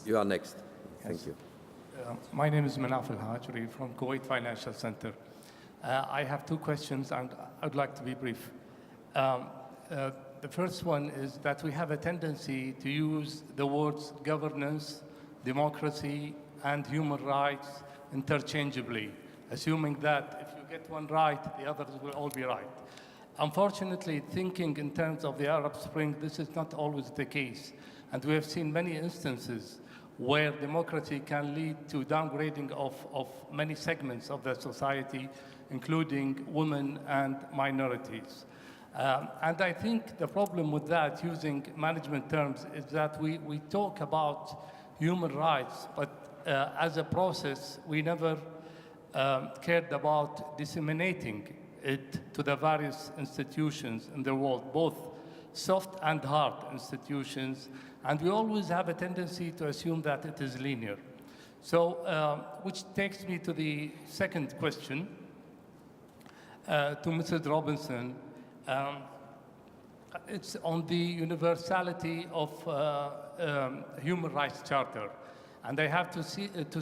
You are next. Thank you. My name is Manaf Al-Hajri from Kuwait Financial Center. I have two questions, and I'd like to be brief. The first one is that we have a tendency to use the words governance, democracy, and human rights interchangeably, assuming that if you get one right, the others will all be right. Unfortunately, thinking in terms of the Arab Spring, this is not always the case. And we have seen many instances where democracy can lead to downgrading of many segments of the society, including women and minorities. And I think the problem with that, using management terms, is that we talk about human rights, but as a process, we never cared about disseminating it to the various institutions in the world, both soft and hard institutions, and we always have a tendency to assume that it is linear. So, which takes me to the second question, to Mrs. Robinson. It's on the universality of Human Rights Charter. And I have to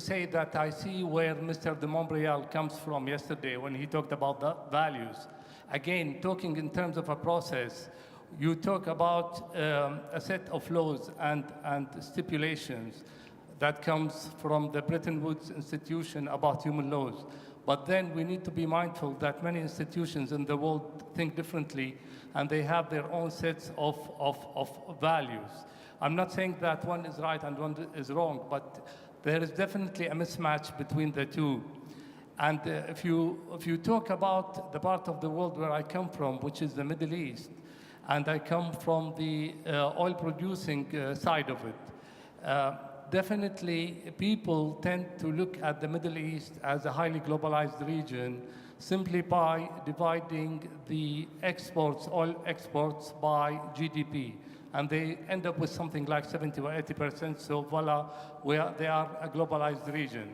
say that I see where Mr. de Montbrial comes from yesterday when he talked about the values. Again, talking in terms of a process, you talk about a set of laws and stipulations that comes from the Bretton Woods institution about human laws. But then we need to be mindful that many institutions in the world think differently, and they have their own sets of values. I'm not saying that one is right and one is wrong, but there is definitely a mismatch between the two. And if you talk about the part of the world where I come from, which is the Middle East, and I come from the oil-producing side of it, definitely people tend to look at the Middle East as a highly globalized region simply by dividing the exports, oil exports, by GDP. And they end up with something like 70 or 80%, so voila, they are a globalized region.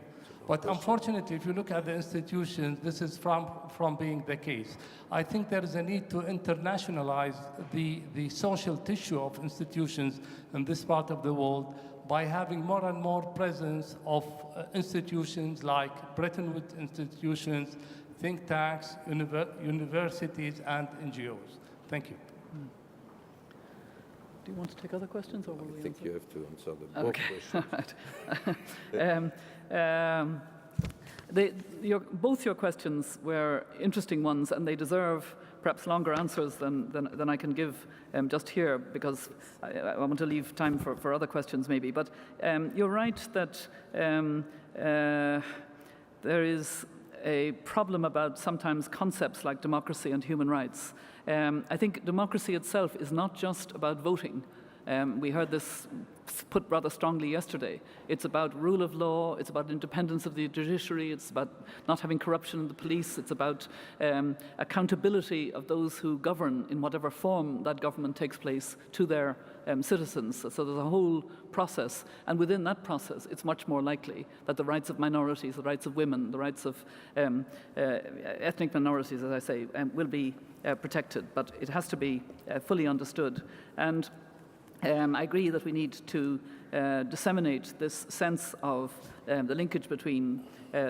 But unfortunately, if you look at the institutions, this is from being the case. I think there is a need to internationalize the social tissue of institutions in this part of the world by having more and more presence of institutions like Bretton Woods institutions, think tanks, universities, and NGOs. Thank you. Do you want to take other questions, or will we answer? I think you have to answer the both questions. Both your questions were interesting ones, and they deserve perhaps longer answers than I can give just here, because I want to leave time for other questions maybe. But you're right that there is a problem about sometimes concepts like democracy and human rights. I think democracy itself is not just about voting. We heard this put rather strongly yesterday. It's about rule of law, it's about independence of the judiciary, it's about not having corruption in the police, it's about accountability of those who govern in whatever form that government takes place to their citizens. So there's a whole process, and within that process it's much more likely that the rights of minorities, the rights of women, the rights of ethnic minorities, as I say, will be protected, but it has to be fully understood. And I agree that we need to disseminate this sense of the linkage between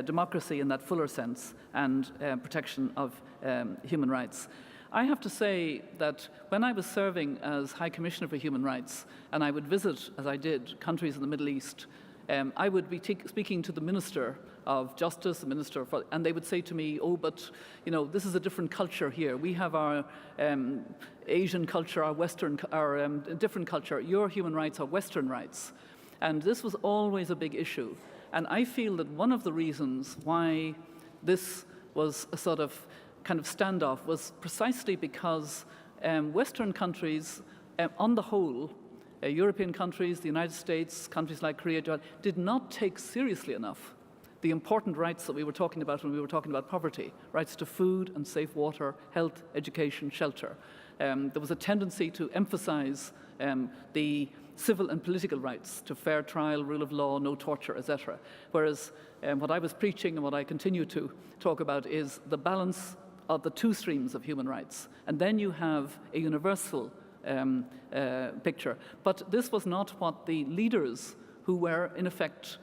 democracy in that fuller sense and protection of human rights. I have to say that when I was serving as High Commissioner for Human Rights, and I would visit, as I did, countries in the Middle East, I would be speaking to the Minister of Justice, the Minister for, and they would say to me, oh, but this is a different culture here. We have our Asian culture, our Western, our different culture. Your human rights are Western rights. And this was always a big issue. And I feel that one of the reasons why this was a sort of kind of standoff was precisely because Western countries, on the whole, European countries, the United States, countries like Korea, did not take seriously enough the important rights that we were talking about when we were talking about poverty, rights to food and safe water, health, education, shelter. There was a tendency to emphasize the civil and political rights to fair trial, rule of law, no torture, etc. Whereas what I was preaching and what I continue to talk about is the balance of the two streams of human rights. And then you have a universal picture. But this was not what the leaders who were, in effect,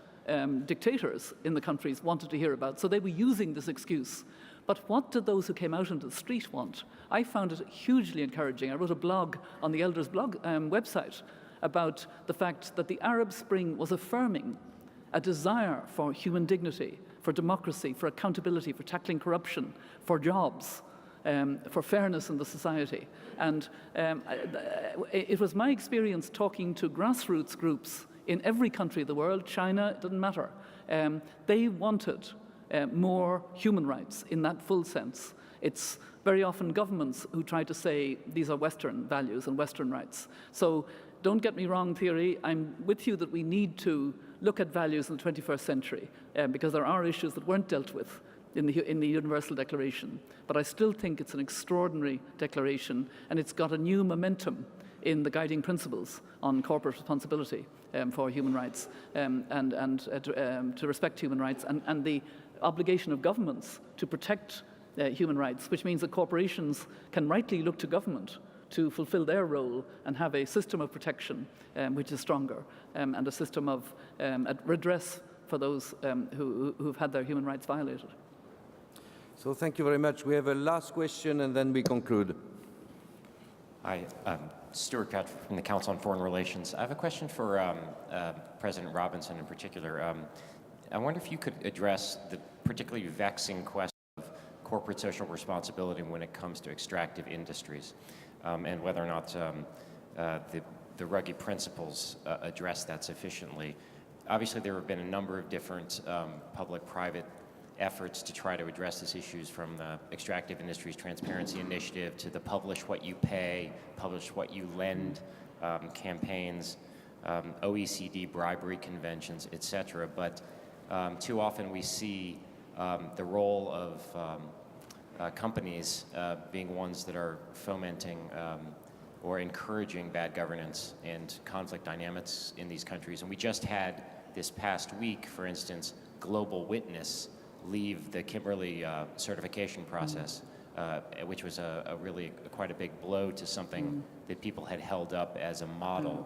dictators in the countries wanted to hear about. So they were using this excuse. But what did those who came out into the street want? I found it hugely encouraging. I wrote a blog on the Elders blog website about the fact that the Arab Spring was affirming a desire for human dignity, for democracy, for accountability, for tackling corruption, for jobs, for fairness in the society. And it was my experience talking to grassroots groups in every country of the world, China, it didn't matter. They wanted more human rights in that full sense. It's very often governments who try to say these are Western values and Western rights. So don't get me wrong, Thierry, I'm with you that we need to look at values in the 21st century because there are issues that weren't dealt with in the Universal Declaration. But I still think it's an extraordinary declaration, and it's got a new momentum in the guiding principles on corporate responsibility for human rights and to respect human rights, and the obligation of governments to protect human rights, which means that corporations can rightly look to government to fulfill their role and have a system of protection which is stronger and a system of redress for those who've had their human rights violated. So thank you very much. We have a last question and then we conclude. Hi, Stuart Patrick from the Council on Foreign Relations. I have a question for President Robinson in particular. I wonder if you could address the particularly vexing question of corporate social responsibility when it comes to extractive industries, and whether or not the Ruggie principles address that sufficiently. Obviously, there have been a number of different public-private efforts to try to address these issues, from the Extractive Industries Transparency Initiative to the Publish What You Pay, Publish What You Lend campaigns, OECD bribery conventions, et cetera. But too often we see the role of companies being ones that are fomenting or encouraging bad governance and conflict dynamics in these countries. And we just had this past week, for instance, Global Witness leave the Kimberley certification process, which was quite a big blow to something that people had held up as a model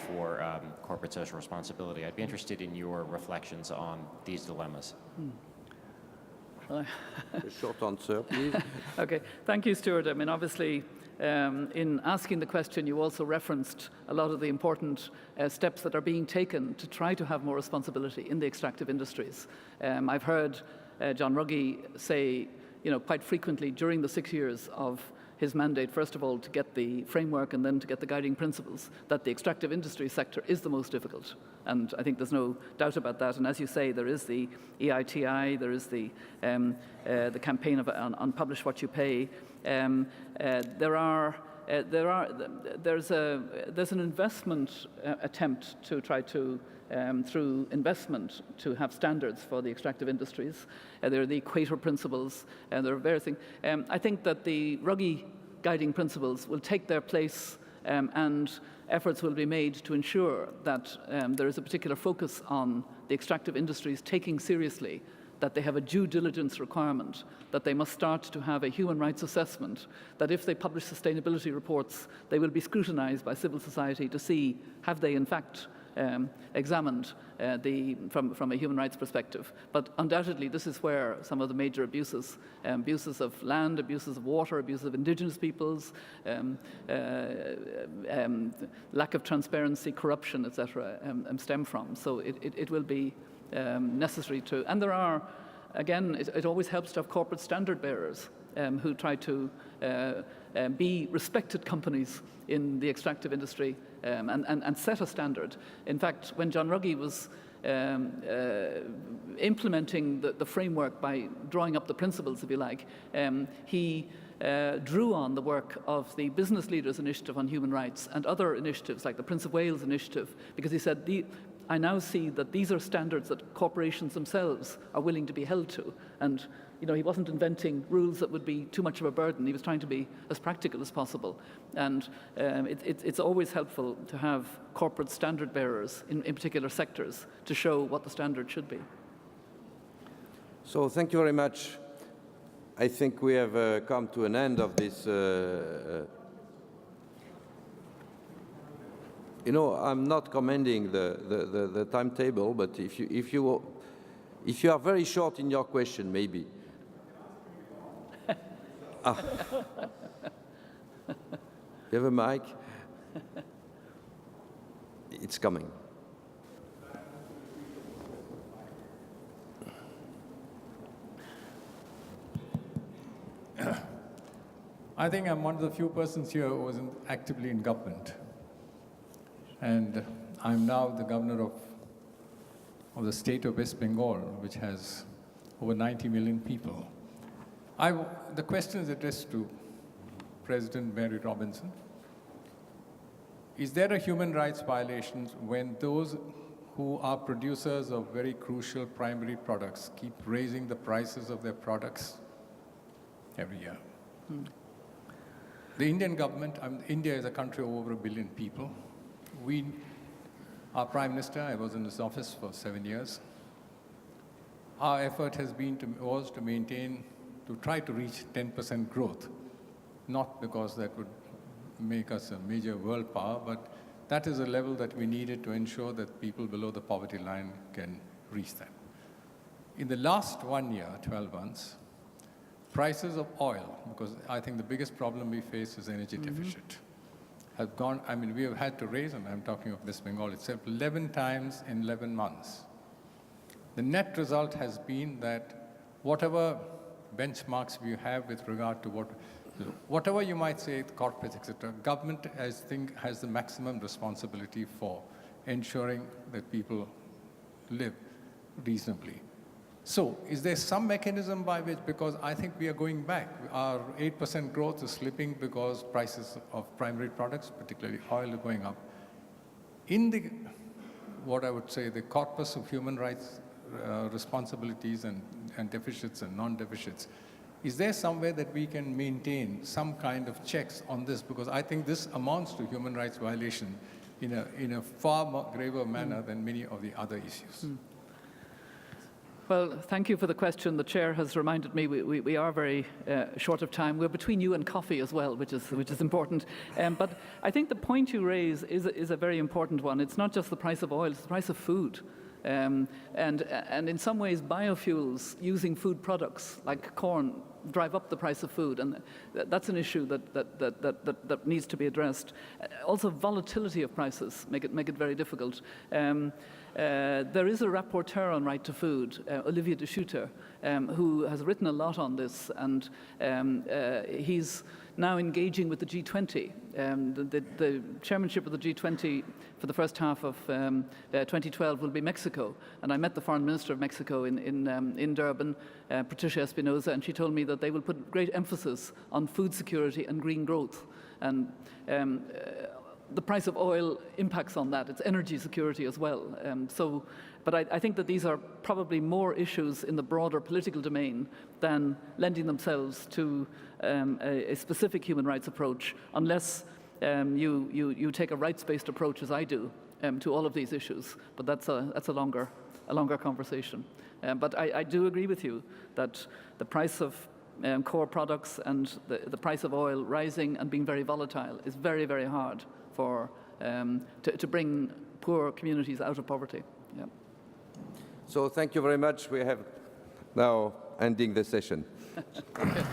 for corporate social responsibility. I'd be interested in your reflections on these dilemmas. A short answer, please. Okay, thank you, Stuart. I mean, obviously, in asking the question, you also referenced a lot of the important steps that are being taken to try to have more responsibility in the extractive industries. I've heard John Ruggie say, quite frequently during the 6 years of his mandate, first of all, to get the framework and then to get the guiding principles, that the extractive industry sector is the most difficult. And I think there's no doubt about that. And as you say, there is the EITI, there is the campaign on Publish What You Pay. There's an investment attempt to try to, through investment, to have standards for the extractive industries. There are the Equator principles, and there are various things. I think that the Ruggie guiding principles will take their place, and efforts will be made to ensure that there is a particular focus on the extractive industries taking seriously that they have a due diligence requirement, that they must start to have a human rights assessment, that if they publish sustainability reports, they will be scrutinized by civil society to see have they in fact examined from a human rights perspective. But undoubtedly, this is where some of the major abuses of land, abuses of water, abuses of indigenous peoples, lack of transparency, corruption, etc., stem from. So it will be necessary to, and there are, again, it always helps to have corporate standard bearers who try to be respected companies in the extractive industry and set a standard. In fact, when John Ruggie was implementing the framework by drawing up the principles, if you like, he drew on the work of the Business Leaders Initiative on Human Rights and other initiatives like the Prince of Wales Initiative, because he said, I now see that these are standards that corporations themselves are willing to be held to. And he wasn't inventing rules that would be too much of a burden. He was trying to be as practical as possible. And it's always helpful to have corporate standard bearers in particular sectors to show what the standard should be. So thank you very much. I think we have come to an end of this you know, I'm not commending the timetable, but if you are very short in your question, maybe. You have a mic? It's coming. I think I'm one of the few persons here who wasn't actively in government. And I'm now the governor of the state of West Bengal, which has over 90 million people. The question is addressed to President Mary Robinson. Is there a human rights violation when those who are producers of very crucial primary products keep raising the prices of their products every year? The Indian government, India is a country of over 1 billion people. Our Prime Minister, I was in his office for 7 years. Our effort has been was to maintain, to try to reach 10% growth, not because that would make us a major world power, but that is a level that we needed to ensure that people below the poverty line can reach that. In the last 1 year, 12 months, prices of oil, because I think the biggest problem we face is energy deficit, have gone, I mean, we have had to raise, and I'm talking of West Bengal itself, 11 times in 11 months. The net result has been that whatever benchmarks we have with regard to whatever you might say, corporates, etc., government, I think, has the maximum responsibility for ensuring that people live reasonably. So is there some mechanism by which, because I think we are going back, our 8% growth is slipping because prices of primary products, particularly oil, are going up. In the, what I would say, the corpus of human rights responsibilities and deficits and non-deficits, is there some way that we can maintain some kind of checks on this? Because I think this amounts to human rights violation in a far more graver manner than many of the other issues. Well, thank you for the question. The chair has reminded me we are very short of time. We're between you and coffee as well, which is important. But I think the point you raise is a very important one. It's not just the price of oil; it's the price of food. And in some ways, biofuels using food products like corn drive up the price of food, and that's an issue that needs to be addressed. Also, volatility of prices make it very difficult. There is a rapporteur on right to food, Olivier de Schutter, who has written a lot on this, and he's now engaging with the G20. The chairmanship of the G20 for the first half of 2012 will be Mexico, and I met the foreign minister of Mexico in Durban, Patricia Espinosa, and she told me that they will put great emphasis on food security and green growth. And the price of oil impacts on that. It's energy security as well. But I think that these are probably more issues in the broader political domain than lending themselves to a specific human rights approach, unless you take a rights-based approach, as I do, to all of these issues. But that's a longer conversation. But I do agree with you that the price of core products and the price of oil rising and being very volatile is very, very hard to bring poor communities out of poverty. Yeah. So thank you very much. We have now ending the session. Okay.